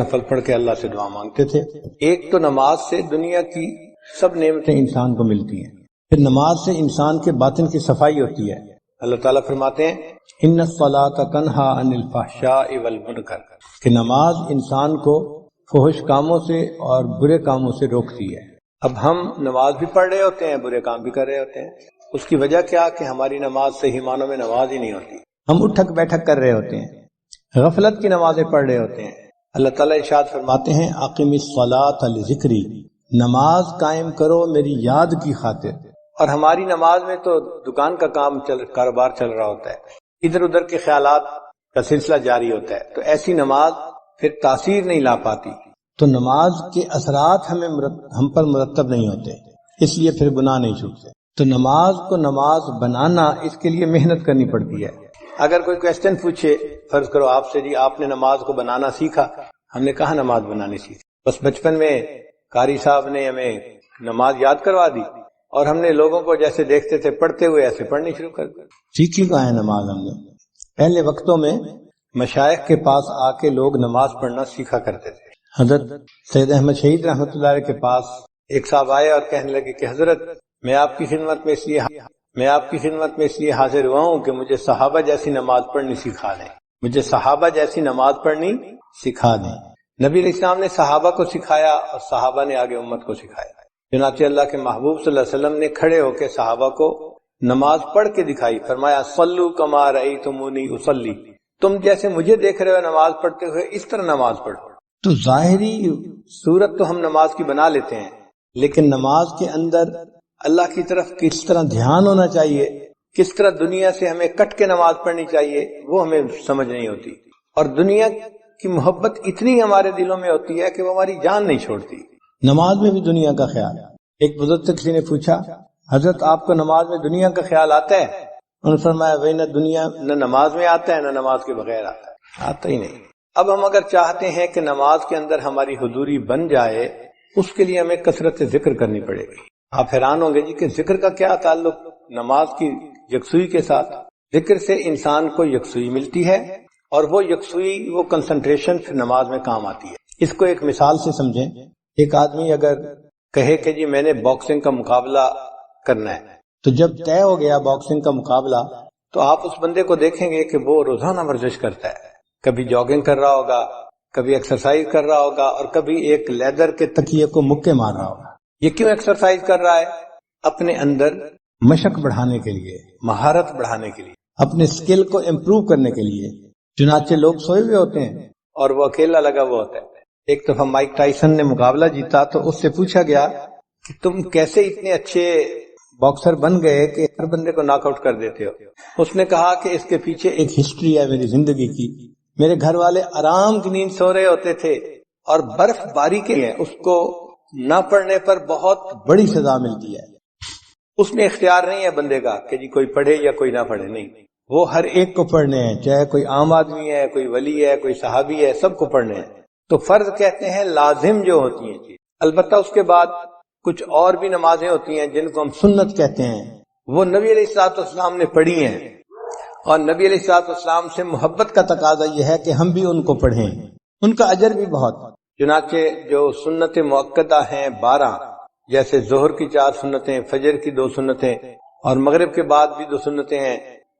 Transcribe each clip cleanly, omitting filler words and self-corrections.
نفل پڑھ کے اللہ سے دعا مانگتے تھے۔ ایک تو نماز سے دنیا کی سب نعمتیں انسان کو ملتی ہیں، پھر نماز سے انسان کے باطن کی صفائی ہوتی ہے۔ اللہ تعالیٰ فرماتے ہیں ان الصلاۃ تنہی عن الفحشاء والمنکر، کہ نماز انسان کو فحش کاموں سے اور برے کاموں سے روکتی ہے۔ اب ہم نماز بھی پڑھ رہے ہوتے ہیں، برے کام بھی کر رہے ہوتے ہیں۔ اس کی وجہ کیا کہ ہماری نماز صحیح معنوں میں نماز ہی نہیں ہوتی، ہم اٹھک بیٹھک کر رہے ہوتے ہیں، غفلت کی نمازیں پڑھ رہے ہوتے ہیں۔ اللہ تعالیٰ ارشاد فرماتے ہیں اقم الصلاۃ لذکری، نماز قائم کرو میری یاد کی خاطر۔ اور ہماری نماز میں تو دکان کا کاروبار چل رہا ہوتا ہے، ادھر ادھر کے خیالات کا سلسلہ جاری ہوتا ہے، تو ایسی نماز پھر تاثیر نہیں لا پاتی، تو نماز کے اثرات ہم پر مرتب نہیں ہوتے، اس لیے پھر گناہ نہیں چھوٹتے۔ تو نماز کو نماز بنانا، اس کے لیے محنت کرنی پڑتی ہے۔ اگر کوئی کویسچن پوچھے، فرض کرو آپ سے، جی آپ نے نماز کو بنانا سیکھا، ہم نے کہا نماز بنانی سیکھی، بس بچپن میں قاری صاحب نے ہمیں نماز یاد کروا دی اور ہم نے لوگوں کو جیسے دیکھتے تھے پڑھتے ہوئے ایسے پڑھنی شروع کر دی۔ سیکھی کہاں ہے نماز ہم نے؟ پہلے وقتوں میں مشائخ کے پاس آ کے لوگ نماز پڑھنا سیکھا کرتے تھے۔ حضرت سید احمد شہید رحمۃ اللہ علیہ کے پاس ایک صاحب آئے اور کہنے لگے کہ حضرت میں آپ کی خدمت میں اس لیے حاضر ہوا ہوں کہ مجھے صحابہ جیسی نماز پڑھنی سکھا دیں، مجھے صحابہ جیسی نماز پڑھنی سکھا دیں۔ نبی علیہ السلام نے صحابہ کو سکھایا اور صحابہ نے آگے امت کو سکھایا۔ چنانچہ اللہ کے محبوب صلی اللہ علیہ وسلم نے کھڑے ہو کے صحابہ کو نماز پڑھ کے دکھائی، فرمایا صلو کما رأیتمونی اصلی، تم جیسے مجھے دیکھ رہے ہو نماز پڑھتے ہوئے اس طرح نماز پڑھو۔ تو ظاہری صورت تو ہم نماز کی بنا لیتے ہیں، لیکن نماز کے اندر اللہ کی طرف کس طرح دھیان ہونا چاہیے، کس طرح دنیا سے ہمیں کٹ کے نماز پڑھنی چاہیے، وہ ہمیں سمجھ نہیں ہوتی۔ اور دنیا کی محبت اتنی ہمارے دلوں میں ہوتی ہے کہ وہ ہماری جان نہیں چھوڑتی۔ نماز میں بھی دنیا کا خیال۔ ایک بزرگ سے کسی نے پوچھا حضرت آپ کو نماز میں دنیا کا خیال آتا ہے؟ انہوں نے فرمایا وہی نہ دنیا نہ نماز میں آتا ہے، نہ نماز کے بغیر آتا ہی نہیں۔ اب ہم اگر چاہتے ہیں کہ نماز کے اندر ہماری حضوری بن جائے، اس کے لیے ہمیں کثرت ذکر کرنی پڑے گی۔ آپ حیران ہوں گے جی کہ ذکر کا کیا تعلق نماز کی یکسوئی کے ساتھ؟ ذکر سے انسان کو یکسوئی ملتی ہے، اور وہ یکسوئی، وہ کنسنٹریشن پھر نماز میں کام آتی ہے۔ اس کو ایک مثال سے سمجھیں۔ ایک آدمی اگر کہے کہ جی میں نے باکسنگ کا مقابلہ کرنا ہے، تو جب طے ہو گیا باکسنگ کا مقابلہ، تو آپ اس بندے کو دیکھیں گے کہ وہ روزانہ ورزش کرتا ہے، کبھی جاگنگ کر رہا ہوگا، کبھی ایکسرسائز کر رہا ہوگا، اور کبھی ایک لیدر کے تکیے کو مکے مار رہا ہوگا۔ یہ کیوں ایکسرسائز کر رہا ہے؟ اپنے اندر مشق بڑھانے کے لیے، مہارت بڑھانے کے لیے، اپنے سکل کو امپروو کرنے کے لیے۔ چنانچہ لوگ سوئے ہوئے ہوتے ہیں اور وہ اکیلا لگا ہوا ہوتا ہے۔ ایک دفعہ مائک ٹائسن نے مقابلہ جیتا تو اس سے پوچھا گیا کہ تم کیسے اتنے اچھے باکسر بن گئے کہ ہر بندے کو ناک آؤٹ کر دیتے ہو؟ اس نے کہا کہ اس کے پیچھے ایک ہسٹری ہے میری زندگی کی۔ میرے گھر والے آرام کی نیند سو رہے ہوتے تھے، اور برف باری کے ہیں، اس کو نہ پڑھنے پر بہت بڑی سزا ملتی ہے۔ اس میں اختیار نہیں ہے بندے کا کہ جی کوئی پڑھے یا کوئی نہ پڑھے، نہیں، وہ ہر ایک کو پڑھنے ہیں، چاہے کوئی عام آدمی ہے، کوئی ولی ہے، کوئی صحابی ہے، سب کو پڑھنے ہیں۔ تو فرض کہتے ہیں لازم جو ہوتی ہیں، البتہ اس کے بعد کچھ اور بھی نمازیں ہوتی ہیں جن کو ہم سنت کہتے ہیں، وہ نبی علیہ الصلوۃ والسلام نے پڑھی ہیں، اور نبی علیہ الصلوۃ والسلام سے محبت کا تقاضا یہ ہے کہ ہم بھی ان کو پڑھیں، ان کا اجر بھی بہت۔ چنانچہ جو سنت مؤکدہ ہیں 12، جیسے ظہر کی 4 سنتیں، فجر کی 2 سنتیں، اور مغرب کے بعد بھی 2 سنتیں ہیں،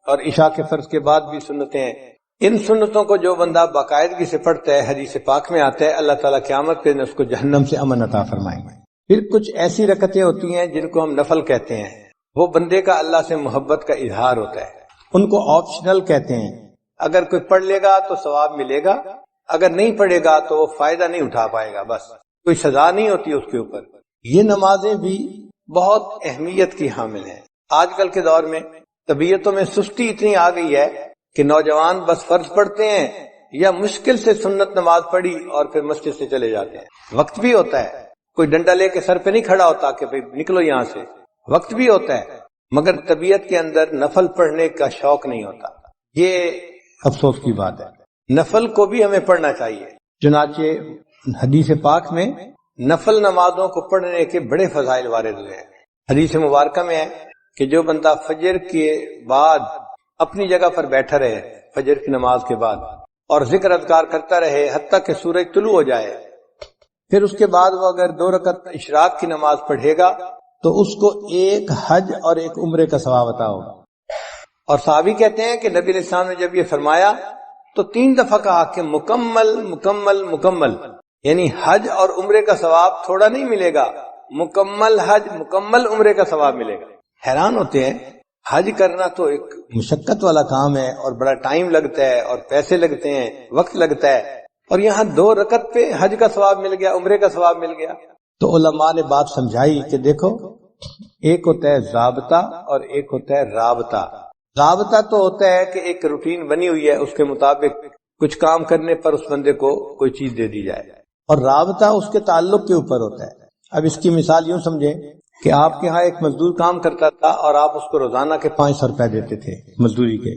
اور عشاء کے فرض کے بعد بھی سنتیں ہیں۔ ان سنتوں کو جو بندہ باقاعدگی سے پڑھتا ہے، حدیث پاک میں آتا ہے اللہ تعالیٰ قیامت کے دن اس کو جہنم سے امن عطا فرمائیں گے۔ پھر کچھ ایسی رکعتیں ہوتی ہیں جن کو ہم نفل کہتے ہیں، وہ بندے کا اللہ سے محبت کا اظہار ہوتا ہے، ان کو آپشنل کہتے ہیں۔ اگر کوئی پڑھ لے گا تو ثواب ملے گا، اگر نہیں پڑھے گا تو وہ فائدہ نہیں اٹھا پائے گا، بس کوئی سزا نہیں ہوتی اس کے اوپر۔ یہ نمازیں بھی بہت اہمیت کی حامل ہیں۔ آج کل کے دور میں طبیعتوں میں سستی اتنی آ گئی ہے کہ نوجوان بس فرض پڑھتے ہیں یا مشکل سے سنت نماز پڑھی اور پھر مسجد سے چلے جاتے ہیں۔ وقت بھی ہوتا ہے، کوئی ڈنڈا لے کے سر پہ نہیں کھڑا ہوتا کہ بھئی نکلو یہاں سے، وقت بھی ہوتا ہے، مگر طبیعت کے اندر نفل پڑھنے کا شوق نہیں ہوتا۔ یہ افسوس کی بات ہے۔ نفل کو بھی ہمیں پڑھنا چاہیے، چنانچہ حدیث پاک میں نفل نمازوں کو پڑھنے کے بڑے فضائل وارد ہوئے ہیں۔ حدیث مبارکہ میں ہے کہ جو بندہ فجر کے بعد اپنی جگہ پر بیٹھا رہے، فجر کی نماز کے بعد، اور ذکر اذکار کرتا رہے حتیٰ کہ سورج طلوع ہو جائے، پھر اس کے بعد وہ اگر 2 رکعت اشراق کی نماز پڑھے گا تو اس کو ایک حج اور ایک عمرے کا ثواب عطا ہوگا۔ اور صحابی کہتے ہیں کہ نبی علیہ السلام نے جب یہ فرمایا تو 3 دفعہ کہا کہ مکمل مکمل مکمل، یعنی حج اور عمرے کا ثواب تھوڑا نہیں ملے گا، مکمل حج مکمل عمرے کا ثواب ملے گا۔ حیران ہوتے ہیں، حج کرنا تو ایک مشقت والا کام ہے اور بڑا ٹائم لگتا ہے اور پیسے لگتے ہیں، وقت لگتا ہے، اور یہاں 2 رکعت پہ حج کا ثواب مل گیا، عمرے کا ثواب مل گیا۔ تو علماء نے بات سمجھائی کہ دیکھو، ایک ہوتا ہے ضابطہ اور ایک ہوتا ہے رابطہ۔ ضابطہ تو ہوتا ہے کہ ایک روٹین بنی ہوئی ہے، اس کے مطابق کچھ کام کرنے پر اس بندے کو کوئی چیز دے دی جائے، اور رابطہ اس کے تعلق کے اوپر ہوتا ہے۔ اب اس کی مثال یوں سمجھیں کہ آپ کے ہاں ایک مزدور کام کرتا تھا اور آپ اس کو روزانہ کے 500 روپے دیتے تھے مزدوری کے۔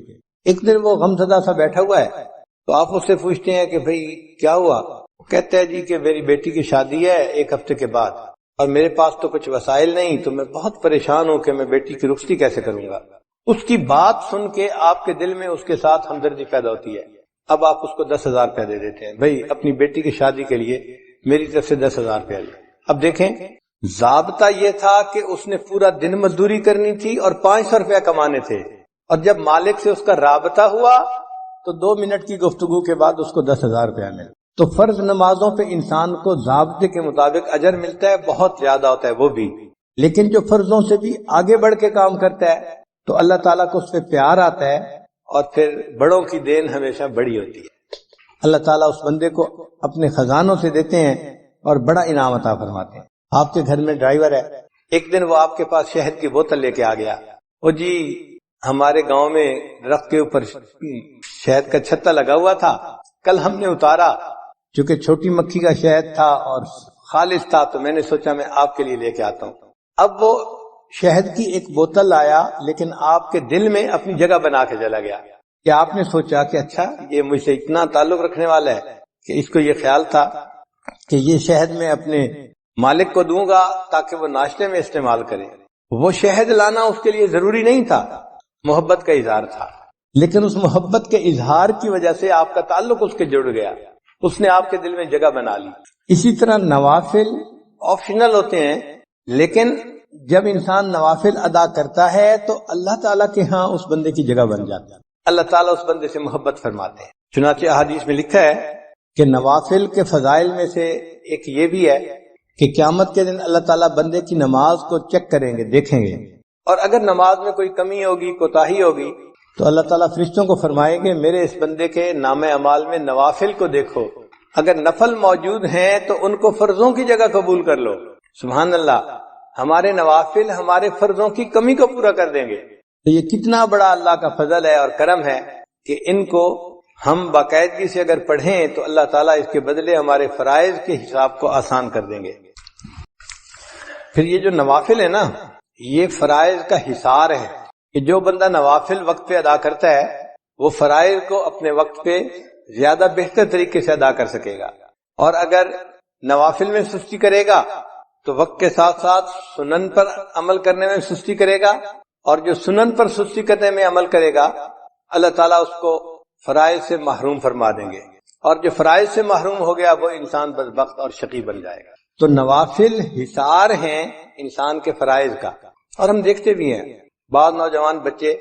ایک دن وہ غمزدہ سا بیٹھا ہوا ہے تو آپ اس سے پوچھتے ہیں کہ بھئی کیا ہوا؟ وہ کہتا ہے جی کہ میری بیٹی کی شادی ہے 1 ہفتے کے بعد، اور میرے پاس تو کچھ وسائل نہیں، تو میں بہت پریشان ہوں کہ میں بیٹی کی رخصتی کیسے کروں گا۔ اس کی بات سن کے آپ کے دل میں اس کے ساتھ ہمدردی پیدا ہوتی ہے۔ اب آپ اس کو 10,000 روپے دے دیتے ہیں، بھئی اپنی بیٹی کی شادی کے لیے میری طرف سے 10,000 روپے لے۔ اب دیکھیں، ضابطہ یہ تھا کہ اس نے پورا دن مزدوری کرنی تھی اور 500 روپے کمانے تھے، اور جب مالک سے اس کا رابطہ ہوا تو 2 منٹ کی گفتگو کے بعد اس کو 10,000 روپے ملے۔ تو فرض نمازوں پہ انسان کو ضابطے کے مطابق اجر ملتا ہے، بہت زیادہ ہوتا ہے وہ بھی، لیکن جو فرضوں سے بھی آگے بڑھ کے کام کرتا ہے تو اللہ تعالیٰ کو اس پہ پیار آتا ہے، اور پھر بڑوں کی دین ہمیشہ بڑی ہوتی ہے۔ اللہ تعالیٰ اس بندے کو اپنے خزانوں سے دیتے ہیں اور بڑا انعام عطا فرماتے ہیں۔ آپ کے گھر میں ڈرائیور ہے، ایک دن وہ آپ کے پاس شہد کی بوتل لے کے آ گیا، وہ جی ہمارے گاؤں میں درخت کے اوپر شہد کا چھتا لگا ہوا تھا، کل ہم نے اتارا، چونکہ چھوٹی مکھی کا شہد تھا اور خالص تھا تو میں نے سوچا میں آپ کے لیے لے کے آتا ہوں۔ اب وہ شہد کی ایک بوتل لایا، لیکن آپ کے دل میں اپنی جگہ بنا کے چلا گیا کہ آپ نے سوچا کہ اچھا یہ مجھ سے اتنا تعلق رکھنے والا ہے کہ اس کو یہ خیال تھا کہ یہ شہد میں اپنے مالک کو دوں گا تاکہ وہ ناشتے میں استعمال کرے۔ وہ شہد لانا اس کے لیے ضروری نہیں تھا، محبت کا اظہار تھا، لیکن اس محبت کے اظہار کی وجہ سے آپ کا تعلق اس کے جڑ گیا، اس نے آپ کے دل میں جگہ بنا لی۔ اسی طرح نوافل آپشنل ہوتے ہیں، لیکن جب انسان نوافل ادا کرتا ہے تو اللہ تعالیٰ کے ہاں اس بندے کی جگہ بن جاتا ہے، اللہ تعالیٰ اس بندے سے محبت فرماتے ہیں۔ چنانچہ احادیث میں لکھا ہے کہ نوافل کے فضائل میں سے ایک یہ بھی ہے کہ قیامت کے دن اللہ تعالیٰ بندے کی نماز کو چیک کریں گے، دیکھیں گے، اور اگر نماز میں کوئی کمی ہوگی، کوتاہی ہوگی، تو اللہ تعالیٰ فرشتوں کو فرمائیں گے میرے اس بندے کے نام اعمال میں نوافل کو دیکھو، اگر نفل موجود ہیں تو ان کو فرضوں کی جگہ قبول کر لو۔ سبحان اللہ، ہمارے نوافل ہمارے فرضوں کی کمی کو پورا کر دیں گے۔ تو یہ کتنا بڑا اللہ کا فضل ہے اور کرم ہے کہ ان کو ہم باقاعدگی سے اگر پڑھیں تو اللہ تعالیٰ اس کے بدلے ہمارے فرائض کے حساب کو آسان کر دیں گے۔ پھر یہ جو نوافل ہے نا، یہ فرائض کا حصار ہے کہ جو بندہ نوافل وقت پہ ادا کرتا ہے وہ فرائض کو اپنے وقت پہ زیادہ بہتر طریقے سے ادا کر سکے گا، اور اگر نوافل میں سستی کرے گا تو وقت کے ساتھ ساتھ سنن پر عمل کرنے میں سستی کرے گا، اور جو سنن پر سستی کرنے میں عمل کرے گا اللہ تعالیٰ اس کو فرائض سے محروم فرما دیں گے، اور جو فرائض سے محروم ہو گیا وہ انسان بدبخت اور شقی بن جائے گا۔ تو نوافل حصار ہیں انسان کے فرائض کا، اور ہم دیکھتے بھی ہیں بعض نوجوان بچے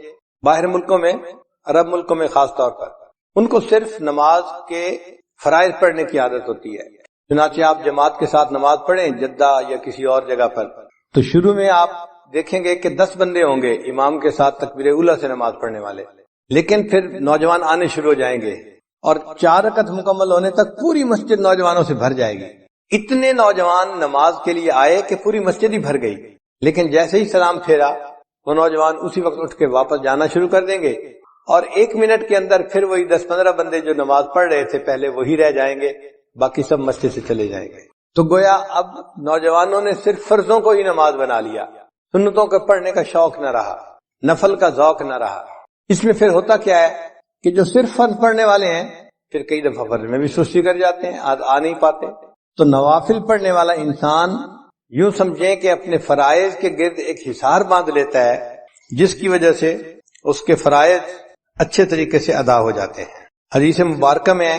باہر ملکوں میں، عرب ملکوں میں خاص طور پر، ان کو صرف نماز کے فرائض پڑھنے کی عادت ہوتی ہے۔ چنانچہ آپ جماعت کے ساتھ نماز پڑھیں جدہ یا کسی اور جگہ پر، تو شروع میں آپ دیکھیں گے کہ 10 بندے ہوں گے امام کے ساتھ تکبیر اولیٰ سے نماز پڑھنے والے، لیکن پھر نوجوان آنے شروع ہو جائیں گے اور 4 رکعت مکمل ہونے تک پوری مسجد نوجوانوں سے بھر جائے گی۔ اتنے نوجوان نماز کے لیے آئے کہ پوری مسجد ہی بھر گئی، لیکن جیسے ہی سلام پھیرا وہ نوجوان اسی وقت اٹھ کے واپس جانا شروع کر دیں گے، اور 1 منٹ کے اندر پھر وہی 10-15 بندے جو نماز پڑھ رہے تھے پہلے وہی رہ جائیں گے، باقی سب مسجد سے چلے جائیں گے۔ تو گویا اب نوجوانوں نے صرف فرضوں کو ہی نماز بنا لیا، سنتوں کے پڑھنے کا شوق نہ رہا، نفل کا ذوق نہ رہا۔ اس میں پھر ہوتا کیا ہے کہ جو صرف فرض پڑھنے والے ہیں پھر کئی دفعہ فرض میں بھی سستی کر جاتے ہیں، آ نہیں پاتے۔ تو نوافل پڑھنے والا انسان یوں سمجھیں کہ اپنے فرائض کے گرد ایک حصار باندھ لیتا ہے، جس کی وجہ سے اس کے فرائض اچھے طریقے سے ادا ہو جاتے ہیں۔ حدیث مبارکہ میں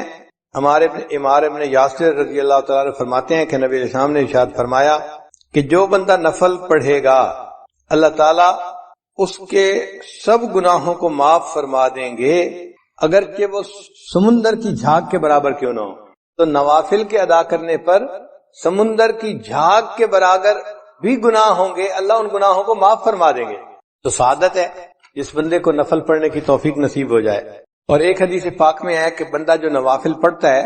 ہمارے عمار ابن یاسر رضی اللہ تعالیٰ عنہ فرماتے ہیں کہ نبی علیہ السلام نے ارشاد فرمایا کہ جو بندہ نفل پڑھے گا اللہ تعالیٰ اس کے سب گناہوں کو معاف فرما دیں گے، اگرچہ وہ سمندر کی جھاگ کے برابر کیوں نہ ہو۔ تو نوافل کے ادا کرنے پر سمندر کی جھاگ کے برابر بھی گناہ ہوں گے، اللہ ان گناہوں کو معاف فرما دیں گے۔ تو سعادت ہے جس بندے کو نفل پڑھنے کی توفیق نصیب ہو جائے۔ اور ایک حدیث پاک میں ہے کہ بندہ جو نوافل پڑھتا ہے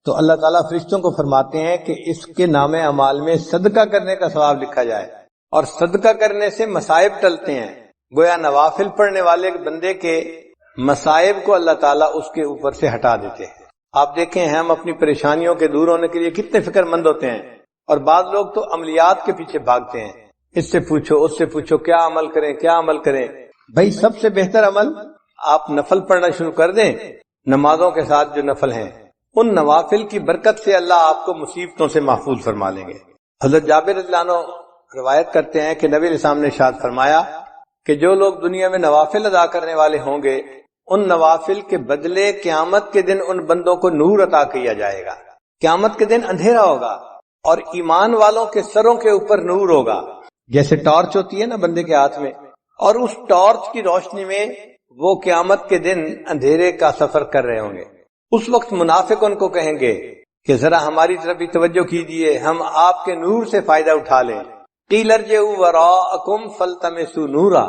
تو اللہ تعالیٰ فرشتوں کو فرماتے ہیں کہ اس کے نام اعمال میں صدقہ کرنے کا ثواب لکھا جائے، اور صدقہ کرنے سے مصائب ٹلتے ہیں۔ گویا نوافل پڑھنے والے بندے کے مصائب کو اللہ تعالیٰ اس کے اوپر سے ہٹا دیتے ہیں۔ آپ دیکھیں ہم اپنی پریشانیوں کے دور ہونے کے لیے کتنے فکر مند ہوتے ہیں، اور بعض لوگ تو عملیات کے پیچھے بھاگتے ہیں، اس سے پوچھو اس سے پوچھو کیا عمل کریں کیا عمل کریں۔ بھائی سب سے بہتر عمل آپ نفل پڑھنا شروع کر دیں، نمازوں کے ساتھ جو نفل ہیں ان نوافل کی برکت سے اللہ آپ کو مصیبتوں سے محفوظ فرما لیں گے۔ حضرت جابر رضی اللہ عنہ روایت کرتے ہیں کہ نبی علیہ السلام نے ارشاد فرمایا کہ جو لوگ دنیا میں نوافل ادا کرنے والے ہوں گے ان نوافل کے بدلے قیامت کے دن ان بندوں کو نور عطا کیا جائے گا۔ قیامت کے دن اندھیرا ہوگا اور ایمان والوں کے سروں کے اوپر نور ہوگا، جیسے ٹارچ ہوتی ہے نا بندے کے ہاتھ میں، اور اس ٹارچ کی روشنی میں وہ قیامت کے دن اندھیرے کا سفر کر رہے ہوں گے۔ اس وقت منافق ان کو کہیں گے کہ ذرا ہماری طرف بھی توجہ کیجیے، ہم آپ کے نور سے فائدہ اٹھا لیں۔ قیل ارجعوا وراءکم فالتمسوا نورا،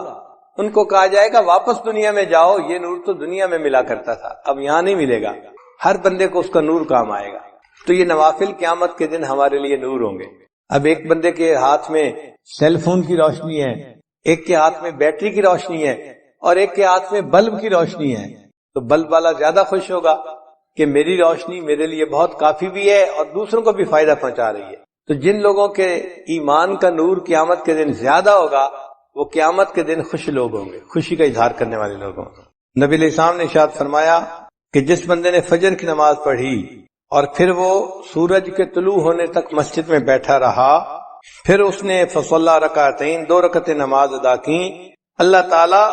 ان کو کہا جائے گا واپس دنیا میں جاؤ، یہ نور تو دنیا میں ملا کرتا تھا، اب یہاں نہیں ملے گا۔ ہر بندے کو اس کا نور کام آئے گا۔ تو یہ نوافل قیامت کے دن ہمارے لیے نور ہوں گے۔ اب ایک بندے کے ہاتھ میں سیل فون کی روشنی ہے، ایک کے ہاتھ میں بیٹری کی روشنی ہے، اور ایک کے ہاتھ میں بلب کی روشنی ہے، تو بلب والا زیادہ خوش ہوگا کہ میری روشنی میرے لیے بہت کافی بھی ہے اور دوسروں کو بھی فائدہ پہنچا رہی ہے۔ تو جن لوگوں کے ایمان کا نور قیامت کے دن زیادہ ہوگا وہ قیامت کے دن خوش لوگ ہوں گے، خوشی کا اظہار کرنے والے لوگ ہوں گے۔ نبی علیہ السلام نے ارشاد فرمایا کہ جس بندے نے فجر کی نماز پڑھی اور پھر وہ سورج کے طلوع ہونے تک مسجد میں بیٹھا رہا، پھر اس نے فصلی رکعتین 2 رکعتیں نماز ادا کی، اللہ تعالی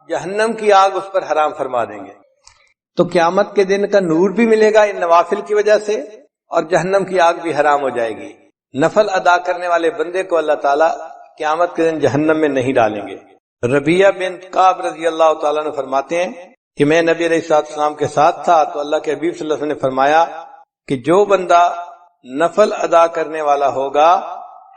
جہنم کی آگ اس پر حرام فرما دیں گے۔ تو قیامت کے دن کا نور بھی ملے گا ان نوافل کی وجہ سے، اور جہنم کی آگ بھی حرام ہو جائے گی۔ نفل ادا کرنے والے بندے کو اللہ تعالیٰ قیامت کے دن جہنم میں نہیں ڈالیں گے۔ ربیعہ بنت کعب رضی اللہ تعالیٰ عنہ فرماتے ہیں کہ میں نبی علیہ السلام کے ساتھ تھا تو اللہ کے حبیب صلی اللہ علیہ وسلم نے فرمایا کہ جو بندہ نفل ادا کرنے والا ہوگا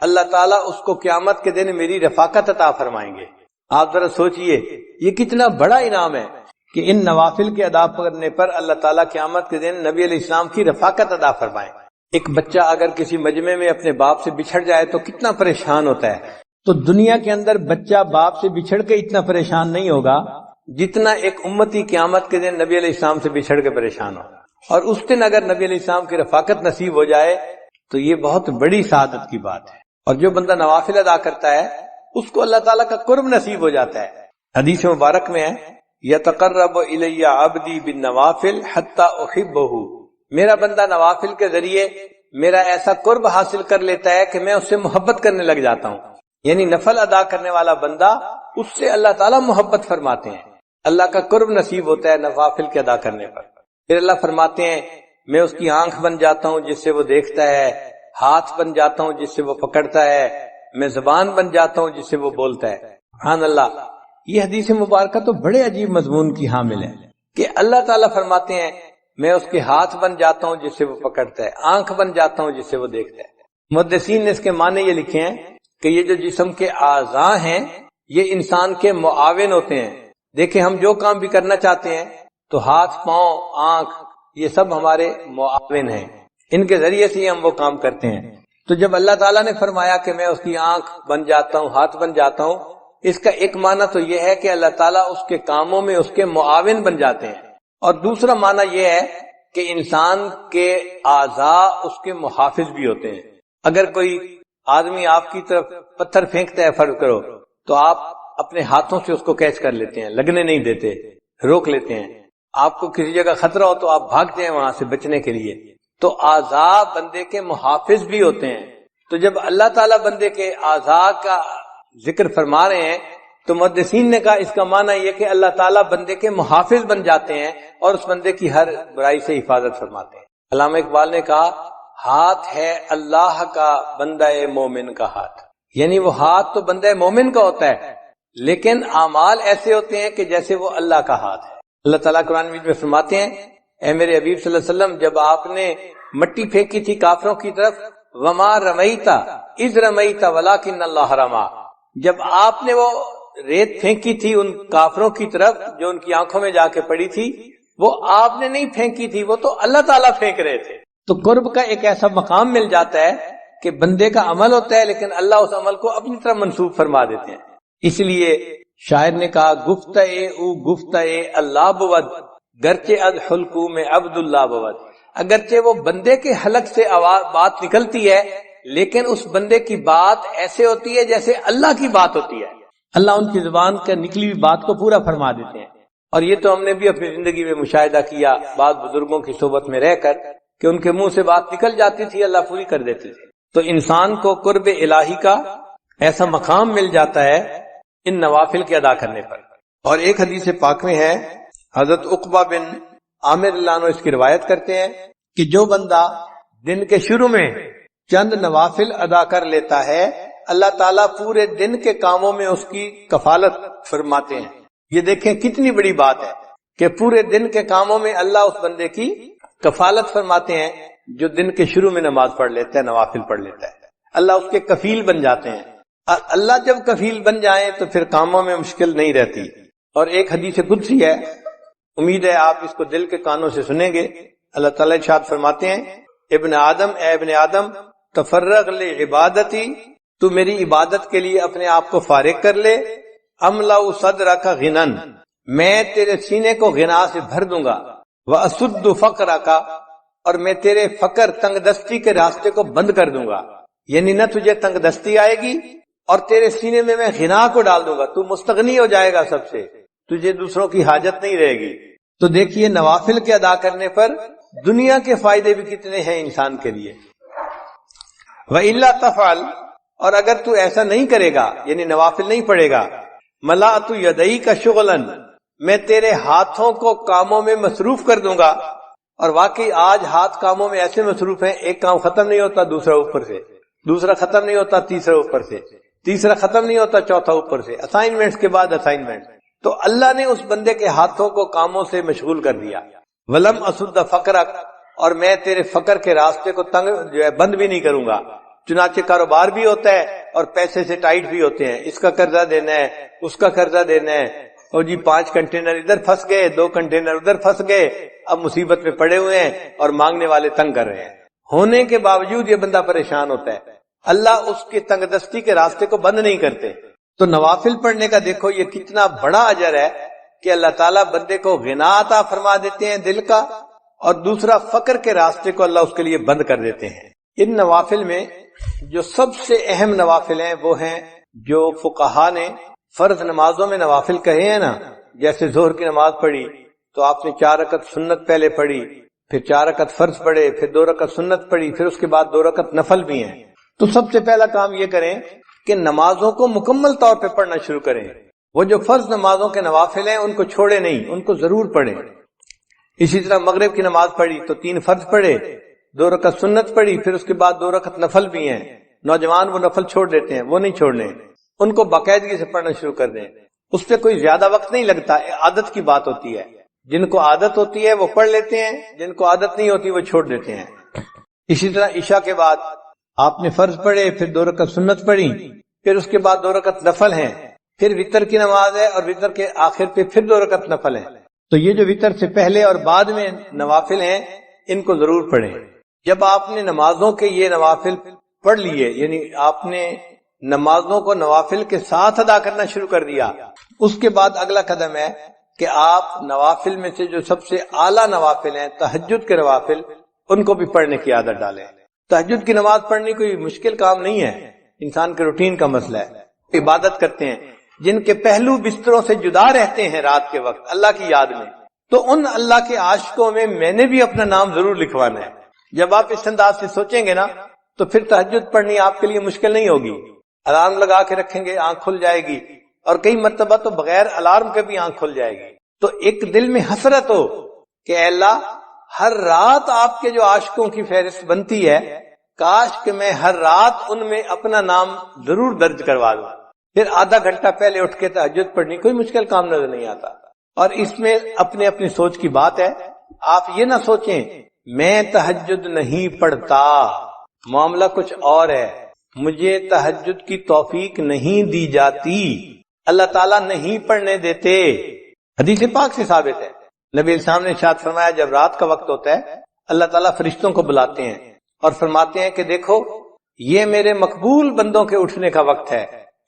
اللہ تعالیٰ اس کو قیامت کے دن میری رفاقت عطا فرمائیں گے۔ آپ ذرا سوچئے یہ کتنا بڑا انعام ہے کہ ان نوافل کے ادا کرنے پر اللہ تعالیٰ قیامت کے دن نبی علیہ السلام کی رفاقت عطا فرمائیں۔ ایک بچہ اگر کسی مجمع میں اپنے باپ سے بچھڑ جائے تو کتنا پریشان ہوتا ہے، تو دنیا کے اندر بچہ باپ سے بچھڑ کے اتنا پریشان نہیں ہوگا جتنا ایک امتی قیامت کے دن نبی علیہ السلام سے بچھڑ کے پریشان ہو۔ اور اس دن اگر نبی علیہ السلام کی رفاقت نصیب ہو جائے تو یہ بہت بڑی سعادت کی بات ہے۔ اور جو بندہ نوافل ادا کرتا ہے اس کو اللہ تعالیٰ کا قرب نصیب ہو جاتا ہے۔ حدیث مبارک میں ہے یتقرب الی عبدی بالنوافل حتی احبہ، میرا بندہ نوافل کے ذریعے میرا ایسا قرب حاصل کر لیتا ہے کہ میں اس سے محبت کرنے لگ جاتا ہوں۔ یعنی نفل ادا کرنے والا بندہ اس سے اللہ تعالیٰ محبت فرماتے ہیں، اللہ کا قرب نصیب ہوتا ہے نوافل کے ادا کرنے پر۔ پھر اللہ فرماتے ہیں میں اس کی آنکھ بن جاتا ہوں جس سے وہ دیکھتا ہے، ہاتھ بن جاتا ہوں جس سے وہ پکڑتا ہے، میں زبان بن جاتا ہوں جس سے وہ بولتا ہے۔ سبحان اللہ، یہ حدیث مبارکہ تو بڑے عجیب مضمون کی حامل ہے کہ اللہ تعالیٰ فرماتے ہیں میں اس کے ہاتھ بن جاتا ہوں جس سے وہ پکڑتا ہے، آنکھ بن جاتا ہوں جس سے وہ دیکھتا ہے۔ محدثین نے اس کے معنی یہ لکھے ہیں کہ یہ جو جسم کے اعضاء ہیں یہ انسان کے معاون ہوتے ہیں۔ دیکھیں ہم جو کام بھی کرنا چاہتے ہیں تو ہاتھ، پاؤں، آنکھ یہ سب ہمارے معاون ہیں، ان کے ذریعے سے ہی ہم وہ کام کرتے ہیں۔ تو جب اللہ تعالیٰ نے فرمایا کہ میں اس کی آنکھ بن جاتا ہوں، ہاتھ بن جاتا ہوں، اس کا ایک معنی تو یہ ہے کہ اللہ تعالیٰ اس کے کاموں میں اس کے معاون بن جاتے ہیں، اور دوسرا معنی یہ ہے کہ انسان کے اعضاء اس کے محافظ بھی ہوتے ہیں۔ اگر کوئی آدمی آپ کی طرف پتھر پھینکتا ہے فرض کرو تو آپ اپنے ہاتھوں سے اس کو کیچ کر لیتے ہیں، لگنے نہیں دیتے، روک لیتے ہیں۔ آپ کو کسی جگہ خطرہ ہو تو آپ بھاگتے ہیں وہاں سے بچنے کے لیے۔ تو اعضاء بندے کے محافظ بھی ہوتے ہیں۔ تو جب اللہ تعالیٰ بندے کے اعضاء کا ذکر فرما رہے ہیں تو محدثین نے کہا اس کا معنی یہ کہ اللہ تعالیٰ بندے کے محافظ بن جاتے ہیں اور اس بندے کی ہر برائی سے حفاظت فرماتے ہیں۔ علامہ اقبال نے کہا ہاتھ ہے اللہ کا بندہ مومن کا ہاتھ، یعنی وہ ہاتھ تو بندہ مومن کا ہوتا ہے لیکن اعمال ایسے ہوتے ہیں کہ جیسے وہ اللہ کا ہاتھ ہے۔ اللہ تعالیٰ قرآن مجید میں فرماتے ہیں اے میرے حبیب صلی اللہ علیہ وسلم، جب آپ نے مٹی پھینکی تھی کافروں کی طرف، وما رمیتا اذ رمیتا ولکن اللہ رما، جب آپ نے وہ ریت پھینکی تھی ان کافروں کی طرف جو ان کی آنکھوں میں جا کے پڑی تھی، وہ آپ نے نہیں پھینکی تھی، وہ تو اللہ تعالیٰ پھینک رہے تھے۔ تو قرب کا ایک ایسا مقام مل جاتا ہے کہ بندے کا عمل ہوتا ہے لیکن اللہ اس عمل کو اپنی طرف منسوب فرما دیتے ہیں۔ اس لیے شاعر نے کہا گفتہ او گفتہ اللہ بود گرچہ از حلقوم عبد اللہ بود، اگرچہ وہ بندے کے حلق سے بات نکلتی ہے لیکن اس بندے کی بات ایسے ہوتی ہے جیسے اللہ کی بات ہوتی ہے، اللہ ان کی زبان کا نکلی ہوئی بات کو پورا فرما دیتے ہیں۔ اور یہ تو ہم نے بھی اپنی زندگی میں مشاہدہ کیا بعض بزرگوں کی صحبت میں رہ کر کہ ان کے منہ سے بات نکل جاتی تھی، اللہ پوری کر دیتے تھے۔ تو انسان کو قرب الہی کا ایسا مقام مل جاتا ہے ان نوافل کے ادا کرنے پر۔ اور ایک حدیث پاک میں ہے، حضرت عقبہ بن عامر اللہ عنہ اس کی روایت کرتے ہیں کہ جو بندہ دن کے شروع میں چند نوافل ادا کر لیتا ہے اللہ تعالیٰ پورے دن کے کاموں میں اس کی کفالت فرماتے ہیں۔ یہ دیکھیں کتنی بڑی بات ہے کہ پورے دن کے کاموں میں اللہ اس بندے کی کفالت فرماتے ہیں جو دن کے شروع میں نماز پڑھ لیتا ہے، نوافل پڑھ لیتا ہے، اللہ اس کے کفیل بن جاتے ہیں۔ اللہ جب کفیل بن جائیں تو پھر کاموں میں مشکل نہیں رہتی۔ اور ایک حدیث قدسی ہے، امید ہے آپ اس کو دل کے کانوں سے سنیں گے۔ اللہ تعالیٰ ارشاد فرماتے ہیں ابن آدم، اے ابن آدم تفرغ لعبادتی، تو میری عبادت کے لیے اپنے آپ کو فارغ کر لے، املا صدرک غنن، میں تیرے سینے کو غنا سے بھر دوں گا، واسد فقرک، اور میں تیرے فقر تنگ دستی کے راستے کو بند کر دوں گا، یعنی نہ تجھے تنگ دستی آئے گی اور تیرے سینے میں غنا کو ڈال دوں گا، تو مستغنی ہو جائے گا سب سے، تجھے دوسروں کی حاجت نہیں رہے گی۔ تو دیکھیے نوافل کے ادا کرنے پر دنیا کے فائدے بھی کتنے ہیں انسان کے لیے۔ وَإِلَّا تَفْعَلْ، اور اگر تو ایسا نہیں کرے گا یعنی نوافل نہیں پڑھے گا، مَلَأْتُ يَدَيْكَ شُغْلًا، میں تیرے ہاتھوں کو کاموں میں مصروف کر دوں گا۔ اور واقعی آج ہاتھ کاموں میں ایسے مصروف ہیں، ایک کام ختم نہیں ہوتا دوسرا اوپر سے، دوسرا ختم نہیں ہوتا تیسرا اوپر سے، تیسرا ختم نہیں ہوتا چوتھا اوپر سے، اسائنمنٹس کے بعد اسائنمنٹ۔ تو اللہ نے اس بندے کے ہاتھوں کو کاموں سے مشغول کر دیا۔ وَلَمْ أَسُدَّ فَقْرَكَ، اور میں تیرے فقر کے راستے کو تنگ جو ہے بند بھی نہیں کروں گا۔ چنانچہ کاروبار بھی ہوتا ہے اور پیسے سے ٹائٹ بھی ہوتے ہیں، اس کا قرضہ دینا ہے، اس کا قرضہ دینا ہے، اور جی 5 کنٹینر ادھر پھنس گئے، 2 کنٹینر ادھر پھنس گئے، اب مصیبت میں پڑے ہوئے ہیں اور مانگنے والے تنگ کر رہے ہیں۔ ہونے کے باوجود یہ بندہ پریشان ہوتا ہے، اللہ اس کے تنگ دستی کے راستے کو بند نہیں کرتے۔ تو نوافل پڑھنے کا دیکھو یہ کتنا بڑا اجر ہے کہ اللہ تعالیٰ بندے کو غنا عطا فرما دیتے ہیں دل کا، اور دوسرا فقر کے راستے کو اللہ اس کے لیے بند کر دیتے ہیں۔ ان نوافل میں جو سب سے اہم نوافل ہیں وہ ہیں جو فقہا نے فرض نمازوں میں نوافل کہے ہیں نا، جیسے ظہر کی نماز پڑھی تو آپ نے 4 رکعت سنت پہلے پڑھی، پھر 4 رکعت فرض پڑھے، پھر 2 رکعت سنت پڑھی، پھر اس کے بعد 2 رکعت نفل بھی ہیں۔ تو سب سے پہلا کام یہ کریں کہ نمازوں کو مکمل طور پہ پڑھنا شروع کریں۔ وہ جو فرض نمازوں کے نوافل ہیں ان کو چھوڑے نہیں، ان کو ضرور پڑھیں۔ اسی طرح مغرب کی نماز پڑھی تو 3 فرض پڑھے، 2 رکعت سنت پڑھی، پھر اس کے بعد 2 رکعت نفل بھی ہیں۔ نوجوان وہ نفل چھوڑ دیتے ہیں، وہ نہیں چھوڑنے، ان کو باقاعدگی سے پڑھنا شروع کر دیں۔ اس پہ کوئی زیادہ وقت نہیں لگتا، عادت کی بات ہوتی ہے۔ جن کو عادت ہوتی ہے وہ پڑھ لیتے ہیں، جن کو عادت نہیں ہوتی وہ چھوڑ دیتے ہیں۔ اسی طرح عشاء کے بعد آپ نے فرض پڑھے، پھر 2 رکعت سنت پڑھی، پھر اس کے بعد 2 رکعت نفل ہیں، پھر وتر کی نماز ہے اور وتر کے آخر پہ پھر 2 رکعت نفل ہیں۔ تو یہ جو وتر سے پہلے اور بعد میں نوافل ہیں ان کو ضرور پڑھیں۔ جب آپ نے نمازوں کے یہ نوافل پڑھ لیے، یعنی آپ نے نمازوں کو نوافل کے ساتھ ادا کرنا شروع کر دیا، اس کے بعد اگلا قدم ہے کہ آپ نوافل میں سے جو سب سے اعلیٰ نوافل ہیں، تہجد کے نوافل، ان کو بھی پڑھنے کی عادت ڈالیں۔ تہجد کی نماز پڑھنی کوئی مشکل کام نہیں ہے، انسان کے روٹین کا مسئلہ ہے۔ عبادت کرتے ہیں جن کے پہلو بستروں سے جدا رہتے ہیں رات کے وقت اللہ کی یاد میں، تو ان اللہ کے عاشقوں میں نے بھی اپنا نام ضرور لکھوانا ہے۔ جب آپ اس انداز سے سوچیں گے نا تو پھر تہجد پڑھنی آپ کے لیے مشکل نہیں ہوگی۔ الارم لگا کے رکھیں گے، آنکھ کھل جائے گی، اور کئی مرتبہ تو بغیر الارم کے بھی آنکھ کھل جائے گی، تو ایک دل میں حسرت ہو کہ اے اللہ ہر رات آپ کے جو عاشقوں کی فہرست بنتی ہے، کاش کہ میں ہر رات ان میں اپنا نام ضرور درج کروا دوں۔ پھر آدھا گھنٹہ پہلے اٹھ کے تہجد پڑھنی کوئی مشکل کام نظر نہیں آتا۔ اور اس میں اپنے اپنی سوچ کی بات ہے، آپ یہ نہ سوچیں میں تہجد نہیں پڑھتا، معاملہ کچھ اور ہے، مجھے تہجد کی توفیق نہیں دی جاتی، اللہ تعالیٰ نہیں پڑھنے دیتے۔ حدیث پاک سے ثابت ہے، نبی السلام نے ارشاد فرمایا جب رات کا وقت ہوتا ہے اللہ تعالیٰ فرشتوں کو بلاتے ہیں اور فرماتے ہیں کہ دیکھو یہ میرے مقبول بندوں کے اٹھنے کا وقت ہے،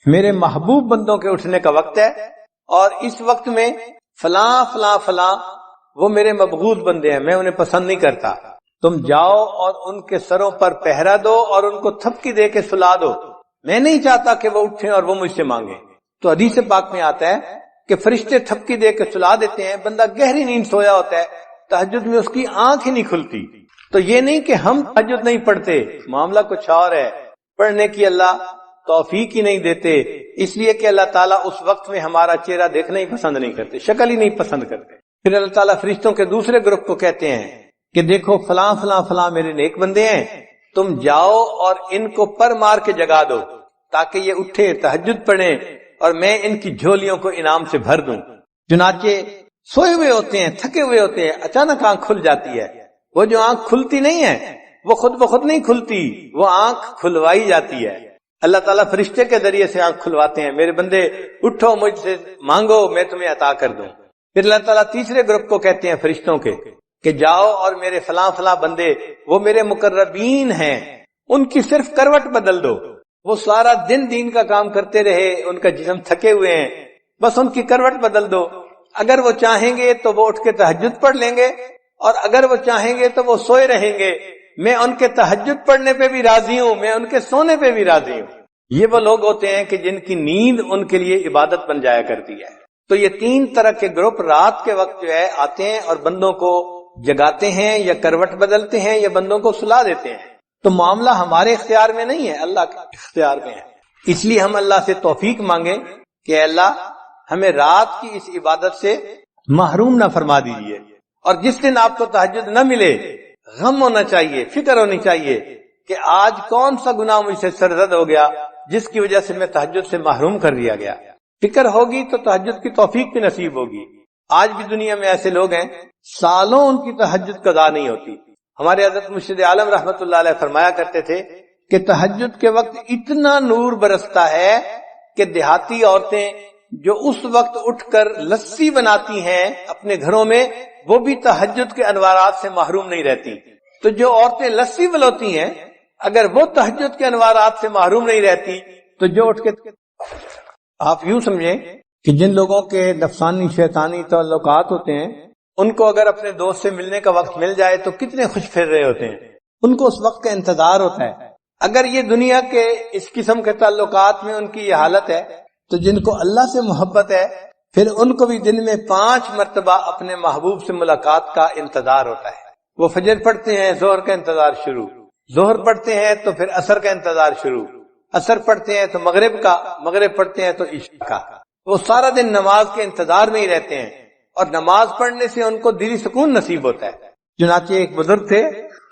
میرے محبوب بندوں کے اٹھنے کا وقت ہے، اور اس وقت میں فلاں فلاں فلاں وہ میرے مبغوض بندے ہیں، میں انہیں پسند نہیں کرتا، تم جاؤ اور ان کے سروں پر پہرا دو اور ان کو تھپکی دے کے سلا دو، میں نہیں چاہتا کہ وہ اٹھیں اور وہ مجھ سے مانگیں۔ تو حدیث پاک میں آتا ہے کہ فرشتے تھپکی دے کے سلا دیتے ہیں، بندہ گہری نیند سویا ہوتا ہے، تہجد میں اس کی آنکھ ہی نہیں کھلتی۔ تو یہ نہیں کہ ہم تہجد نہیں پڑھتے، معاملہ کچھ اور ہے، پڑھنے کی اللہ توفیق ہی نہیں دیتے، اس لیے کہ اللہ تعالیٰ اس وقت میں ہمارا چہرہ دیکھنا ہی پسند نہیں کرتے، شکل ہی نہیں پسند کرتے۔ پھر اللہ تعالیٰ فرشتوں کے دوسرے گروپ کو کہتے ہیں کہ دیکھو فلاں فلاں فلاں میرے نیک بندے ہیں، تم جاؤ اور ان کو پر مار کے جگا دو تاکہ یہ اٹھے تہجد پڑھیں اور میں ان کی جھولیوں کو انعام سے بھر دوں۔ چنانچہ سوئے ہوئے ہوتے ہیں، تھکے ہوئے ہوتے ہیں، اچانک آنکھ کھل جاتی ہے، وہ جو آنکھ کھلتی نہیں ہے وہ خود بخود نہیں کھلتی، وہ آنکھ کھلوائی جاتی ہے، اللہ تعالیٰ فرشتے کے ذریعے سے آنکھ کھلواتے ہیں، میرے بندے اٹھو مجھ سے مانگو میں تمہیں عطا کر دوں۔ پھر اللہ تعالیٰ تیسرے گروپ کو کہتے ہیں فرشتوں کے کہ جاؤ اور میرے فلاں فلاں بندے وہ میرے مقربین ہیں ان کی صرف کروٹ بدل دو، وہ سارا دن دین کا کام کرتے رہے، ان کا جسم تھکے ہوئے ہیں، بس ان کی کروٹ بدل دو، اگر وہ چاہیں گے تو وہ اٹھ کے تہجد پڑھ لیں گے اور اگر وہ چاہیں گے تو وہ سوئے رہیں گے، میں ان کے تہجد پڑھنے پہ بھی راضی ہوں، میں ان کے سونے پہ بھی راضی ہوں۔ یہ وہ لوگ ہوتے ہیں کہ جن کی نیند ان کے لیے عبادت بن جایا کرتی ہے۔ تو یہ تین طرح کے گروپ رات کے وقت جو ہے آتے ہیں اور بندوں کو جگاتے ہیں یا کروٹ بدلتے ہیں یا بندوں کو سلا دیتے ہیں۔ تو معاملہ ہمارے اختیار میں نہیں ہے، اللہ کے اختیار میں ہے، اس لیے ہم اللہ سے توفیق مانگیں کہ اللہ ہمیں رات کی اس عبادت سے محروم نہ فرما دیجیے، اور جس دن آپ کو تہجد نہ ملے غم ہونا چاہیے، فکر ہونی چاہیے کہ آج کون سا گناہ مجھ سے سرزد ہو گیا جس کی وجہ سے میں تہجد سے محروم کر دیا گیا۔ فکر ہوگی تو تہجد کی توفیق بھی نصیب ہوگی۔ آج بھی دنیا میں ایسے لوگ ہیں سالوں ان کی تہجد قضا نہیں ہوتی۔ ہمارے حضرت مرشد عالم رحمت اللہ علیہ فرمایا کرتے تھے کہ تہجد کے وقت اتنا نور برستا ہے کہ دیہاتی عورتیں جو اس وقت اٹھ کر لسی بناتی ہیں اپنے گھروں میں وہ بھی تہجد کے انوارات سے محروم نہیں رہتی۔ تو جو عورتیں لسی بلوتی ہیں اگر وہ تہجد کے انوارات سے محروم نہیں رہتی تو جو اٹھ کے آپ یوں سمجھیں کہ جن لوگوں کے نفسانی شیطانی تعلقات ہوتے ہیں ان کو اگر اپنے دوست سے ملنے کا وقت مل جائے تو کتنے خوش پھر رہے ہوتے ہیں، ان کو اس وقت کا انتظار ہوتا ہے۔ اگر یہ دنیا کے اس قسم کے تعلقات میں ان کی یہ حالت ہے تو جن کو اللہ سے محبت ہے پھر ان کو بھی دن میں 5 مرتبہ اپنے محبوب سے ملاقات کا انتظار ہوتا ہے۔ وہ فجر پڑھتے ہیں، ظہر کا انتظار شروع، ظہر پڑھتے ہیں تو پھر عصر کا انتظار شروع، عصر پڑھتے ہیں تو مغرب کا، مغرب پڑھتے ہیں تو عشاء کا۔ وہ سارا دن نماز کے انتظار میں ہی رہتے ہیں اور نماز پڑھنے سے ان کو دلی سکون نصیب ہوتا ہے۔ چنانچہ ایک بزرگ تھے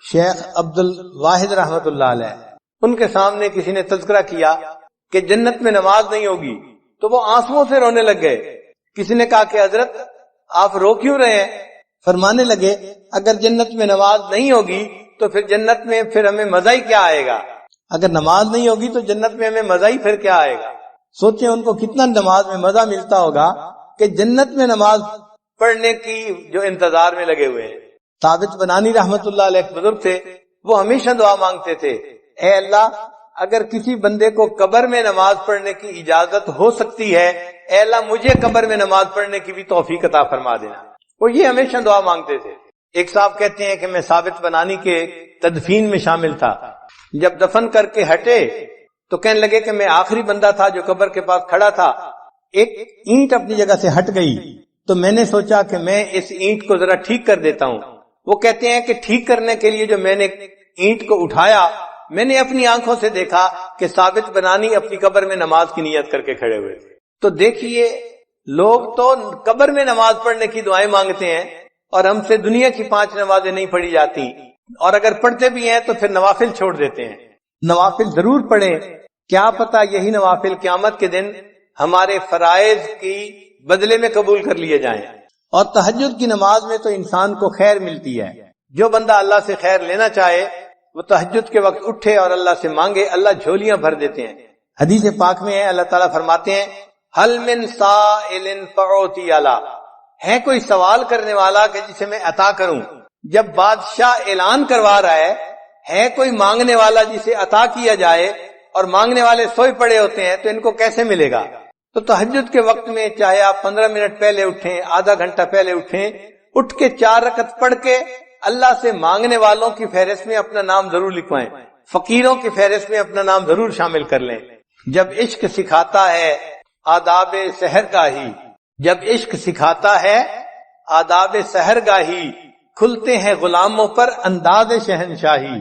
شیخ عبد الواحد رحمت اللہ علیہ، ان کے سامنے کسی نے تذکرہ کیا کہ جنت میں نماز نہیں ہوگی تو وہ آنسوؤں سے رونے لگ گئے۔ کسی نے کہا کہ حضرت آپ رو کیوں رہے ہیں؟ فرمانے لگے اگر جنت میں نماز نہیں ہوگی تو پھر جنت میں پھر ہمیں مزہ ہی کیا آئے گا، اگر نماز نہیں ہوگی تو جنت میں ہمیں مزہ ہی پھر کیا آئے گا۔ سوچیں ان کو کتنا نماز میں مزہ ملتا ہوگا کہ جنت میں نماز پڑھنے کی جو انتظار میں لگے ہوئے ہیں۔ ثابت بنانی رحمت اللہ علیہ ایک بزرگ تھے، وہ ہمیشہ دعا مانگتے تھے اے اللہ اگر کسی بندے کو قبر میں نماز پڑھنے کی اجازت ہو سکتی ہے، اے اللہ مجھے قبر میں نماز پڑھنے کی بھی توفیق عطا فرما دینا۔ وہ یہ ہمیشہ دعا مانگتے تھے۔ ایک صاحب کہتے ہیں کہ میں ثابت بنانی کے تدفین میں شامل تھا، جب دفن کر کے ہٹے تو کہنے لگے کہ میں آخری بندہ تھا جو قبر کے پاس کھڑا تھا، ایک اینٹ اپنی جگہ سے ہٹ گئی تو میں نے سوچا کہ میں اس اینٹ کو ذرا ٹھیک کر دیتا ہوں۔ وہ کہتے ہیں کہ ٹھیک کرنے کے لیے جو میں نے اینٹ کو اٹھایا میں نے اپنی آنکھوں سے دیکھا کہ ثابت بنانی اپنی قبر میں نماز کی نیت کر کے کھڑے ہوئے تھے۔ تو دیکھیے لوگ تو قبر میں نماز پڑھنے کی دعائیں مانگتے ہیں اور ہم سے دنیا کی 5 نمازیں نہیں پڑھی جاتی، اور اگر پڑھتے بھی ہیں تو پھر نوافل چھوڑ دیتے ہیں۔ نوافل ضرور پڑھیں، کیا پتہ یہی نوافل قیامت کے دن ہمارے فرائض کی بدلے میں قبول کر لیے جائیں۔ اور تہجد کی نماز میں تو انسان کو خیر ملتی ہے۔ جو بندہ اللہ سے خیر لینا چاہے وہ تہجد کے وقت اٹھے اور اللہ سے مانگے، اللہ جھولیاں بھر دیتے ہیں۔ حدیث پاک میں ہے، اللہ تعالیٰ فرماتے ہیں حل من سائل فاعطی علی، ہے کوئی سوال کرنے والا کہ جسے میں عطا کروں۔ جب بادشاہ اعلان کروا رہا ہے کوئی مانگنے والا جسے عطا کیا جائے، اور مانگنے والے سوئے پڑے ہوتے ہیں، تو ان کو کیسے ملے گا؟ تو تہجد کے وقت میں چاہے آپ 15 منٹ پہلے اٹھیں، آدھا گھنٹہ پہلے اٹھیں، اٹھ کے 4 رکعت پڑھ کے اللہ سے مانگنے والوں کی فہرست میں اپنا نام ضرور لکھوائیں، فقیروں کی فہرست میں اپنا نام ضرور شامل کر لیں۔ جب عشق سکھاتا ہے آداب سحر گاہی، جب عشق سکھاتا ہے آداب سحر گاہی، کھلتے ہیں غلاموں پر انداز شہنشاہی۔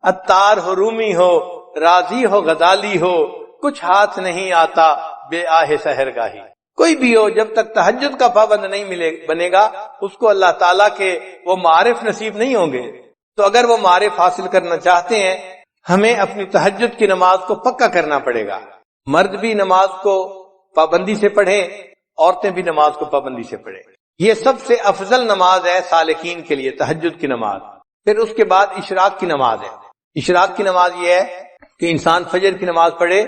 عطار ہو رومی ہو راضی ہو غزالی ہو، کچھ ہاتھ نہیں آتا بے آہ سحر گاہی۔ کوئی بھی ہو جب تک تہجد کا پابند نہیں بنے گا، اس کو اللہ تعالیٰ کے وہ معارف نصیب نہیں ہوں گے۔ تو اگر وہ معارف حاصل کرنا چاہتے ہیں، ہمیں اپنی تہجد کی نماز کو پکا کرنا پڑے گا۔ مرد بھی نماز کو پابندی سے پڑھیں، عورتیں بھی نماز کو پابندی سے پڑھیں۔ یہ سب سے افضل نماز ہے سالکین کے لیے، تہجد کی نماز۔ پھر اس کے بعد اشراق کی نماز ہے۔ اشراق کی نماز یہ ہے کہ انسان فجر کی نماز پڑھے،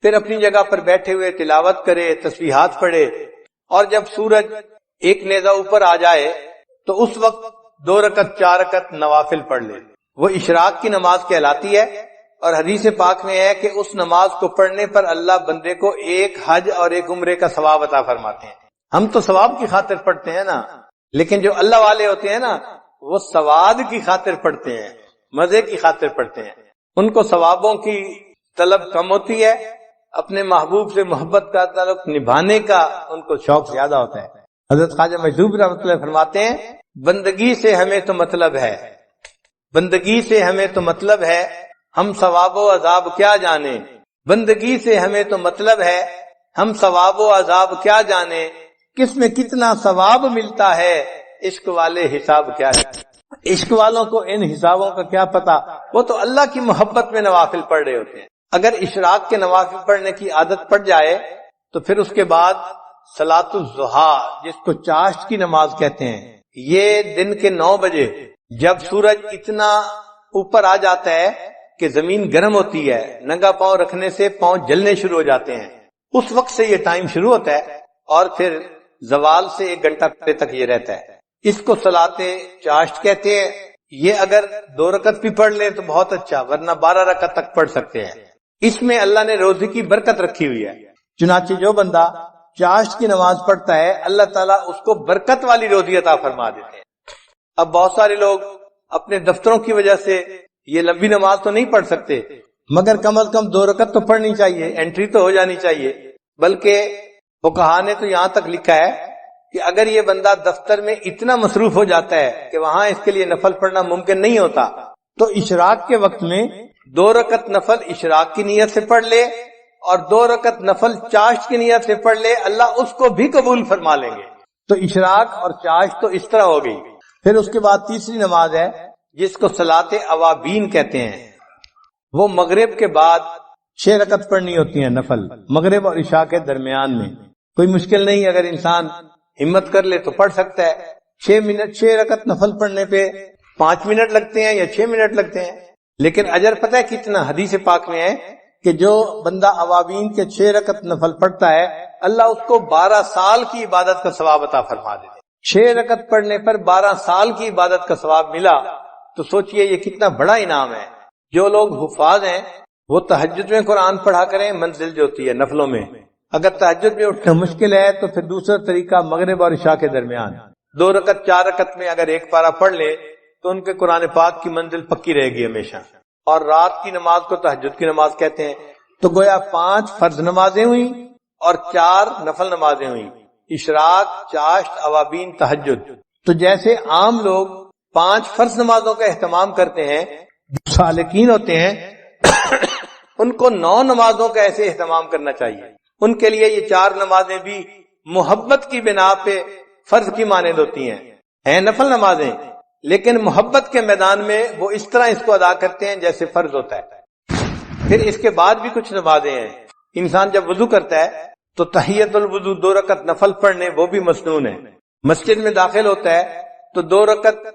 پھر اپنی جگہ پر بیٹھے ہوئے تلاوت کرے، تسبیحات پڑھے، اور جب سورج ایک نیزہ اوپر آ جائے تو اس وقت 2 رکعت 4 رکعت نوافل پڑھ لے۔ وہ اشراق کی نماز کہلاتی ہے، اور حدیث پاک میں ہے کہ اس نماز کو پڑھنے پر اللہ بندے کو 1 حج اور 1 عمرے کا ثواب عطا فرماتے ہیں۔ ہم تو ثواب کی خاطر پڑھتے ہیں نا، لیکن جو اللہ والے ہوتے ہیں نا، وہ ثواب کی خاطر پڑھتے ہیں، مزے کی خاطر پڑھتے ہیں۔ ان کو ثوابوں کی طلب کم ہوتی ہے، اپنے محبوب سے محبت کا تعلق نبھانے کا ان کو شوق زیادہ ہوتا ہے۔ حضرت خواجہ مجذوب رحمۃ اللہ فرماتے ہیں بندگی سے ہمیں تو مطلب ہے، بندگی سے ہمیں تو مطلب ہے، ہم ثواب و عذاب کیا جانے۔ بندگی سے ہمیں تو مطلب ہے، ہم ثواب و عذاب کیا جانے، کس میں کتنا ثواب ملتا ہے، عشق والے حساب کیا ہے۔ عشق والوں کو ان حسابوں کا کیا پتا، وہ تو اللہ کی محبت میں نوافل پڑھ رہے ہوتے ہیں۔ اگر اشراق کے نوافل پڑھنے کی عادت پڑ جائے تو پھر اس کے بعد صلاۃ الضحیٰ، جس کو چاشت کی نماز کہتے ہیں، یہ دن کے 9 بجے جب سورج اتنا اوپر آ جاتا ہے کہ زمین گرم ہوتی ہے، ننگا پاؤں رکھنے سے پاؤں جلنے شروع ہو جاتے ہیں، اس وقت سے یہ ٹائم شروع ہوتا ہے اور پھر زوال سے 1 گھنٹہ تک یہ رہتا ہے۔ اس کو صلاۃ چاشت کہتے ہیں۔ یہ اگر 2 رکعت بھی پڑھ لیں تو بہت اچھا، ورنہ 12 رکعت تک پڑھ سکتے ہیں۔ اس میں اللہ نے روزے کی برکت رکھی ہوئی ہے، چنانچہ جو بندہ چاشت کی نماز پڑھتا ہے اللہ تعالیٰ اس کو برکت والی روزی عطا فرما دیتے ہیں۔ اب بہت سارے لوگ اپنے دفتروں کی وجہ سے یہ لمبی نماز تو نہیں پڑھ سکتے، مگر کم از کم 2 رکعت تو پڑھنی چاہیے، انٹری تو ہو جانی چاہیے۔ بلکہ فقہا نے تو یہاں تک لکھا ہے کہ اگر یہ بندہ دفتر میں اتنا مصروف ہو جاتا ہے کہ وہاں اس کے لیے نفل پڑھنا ممکن نہیں ہوتا، تو اشراق کے وقت میں 2 رکعت نفل اشراق کی نیت سے پڑھ لے اور 2 رکعت نفل چاشت کی نیت سے پڑھ لے، اللہ اس کو بھی قبول فرما لیں گے۔ تو اشراق اور چاشت تو اس طرح ہو گئی۔ پھر اس کے بعد تیسری نماز ہے جس کو صلاۃ اوابین کہتے ہیں، وہ مغرب کے بعد 6 رکعت پڑھنی ہوتی ہیں نفل، مغرب اور عشاء کے درمیان میں۔ کوئی مشکل نہیں، اگر انسان ہمت کر لے تو پڑھ سکتا ہے۔ 6 رکعت نفل پڑھنے پہ 5 منٹ لگتے ہیں یا 6 منٹ لگتے ہیں، لیکن اجر پتہ ہے کتنا؟ حدیث پاک میں ہے کہ جو بندہ اوابین کے 6 رکعت نفل پڑھتا ہے اللہ اس کو 12 سال کی عبادت کا ثواب عطا فرما دیتے۔ 6 رکعت پڑھنے پر 12 سال کی عبادت کا ثواب ملا تو سوچئے یہ کتنا بڑا انعام ہے۔ جو لوگ حفاظ ہیں وہ تہجد میں قرآن پڑھا کریں، منزل جو ہوتی ہے نفلوں میں۔ اگر تہجد میں اٹھنا مشکل ہے تو پھر دوسرا طریقہ مغرب اور عشاء کے درمیان 2 رکعت 4 رکعت میں اگر ایک پارہ پڑھ لے تو ان کے قرآن پاک کی منزل پکی رہے گی ہمیشہ۔ اور رات کی نماز کو تہجد کی نماز کہتے ہیں۔ تو گویا 5 فرض نمازیں ہوئیں اور 4 نفل نمازیں ہوئیں، اشراق، چاشت، اوابین، تہجد۔ تو جیسے عام لوگ 5 فرض نمازوں کا اہتمام کرتے ہیں، سالکین ہوتے ہیں ان کو 9 نمازوں کا ایسے اہتمام کرنا چاہیے۔ ان کے لیے یہ 4 نمازیں بھی محبت کی بنا پہ فرض کی مانند ہوتی ہیں نفل نمازیں، لیکن محبت کے میدان میں وہ اس طرح اس کو ادا کرتے ہیں جیسے فرض ہوتا ہے۔ پھر اس کے بعد بھی کچھ نمازیں ہیں۔ انسان جب وضو کرتا ہے تو تحیت الوضو 2 رکعت نفل پڑھنے وہ بھی مسنون ہے۔ مسجد میں داخل ہوتا ہے تو 2 رکعت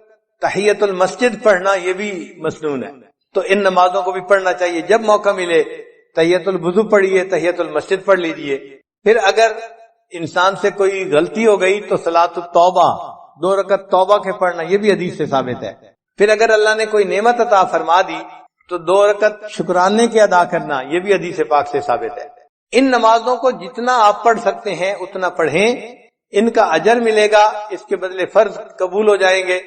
تحیت المسجد پڑھنا یہ بھی مسنون ہے۔ تو ان نمازوں کو بھی پڑھنا چاہیے، جب موقع ملے تحیت الوضو پڑھیے، تحیت المسجد پڑھ لیجئے۔ پھر اگر انسان سے کوئی غلطی ہو گئی تو صلاۃ التوبہ 2 رکعت توبہ کے پڑھنا یہ بھی حدیث سے ثابت ہے۔ پھر اگر اللہ نے کوئی نعمت عطا فرما دی تو 2 رکعت شکرانے کے ادا کرنا یہ بھی حدیث پاک سے ثابت ہے۔ ان نمازوں کو جتنا آپ پڑھ سکتے ہیں اتنا پڑھیں، ان کا اجر ملے گا، اس کے بدلے فرض قبول ہو جائیں گے،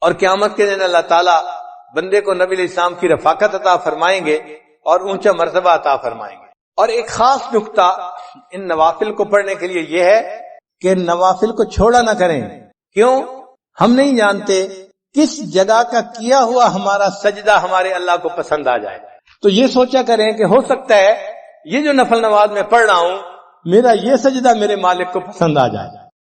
اور قیامت کے دن اللہ تعالیٰ بندے کو نبی علیہ السلام کی رفاقت عطا فرمائیں گے اور اونچا مرتبہ عطا فرمائیں گے۔ اور ایک خاص نکتہ ان نوافل کو پڑھنے کے لیے یہ ہے کہ نوافل کو چھوڑا نہ کریں۔ کیوں؟ ہم نہیں جانتے کس جگہ کا کیا ہوا ہمارا سجدہ ہمارے اللہ کو پسند آ جائے، تو یہ سوچا کریں کہ ہو سکتا ہے یہ جو نفل نماز میں پڑھ رہا ہوں میرا یہ سجدہ میرے مالک کو پسند آ جائے۔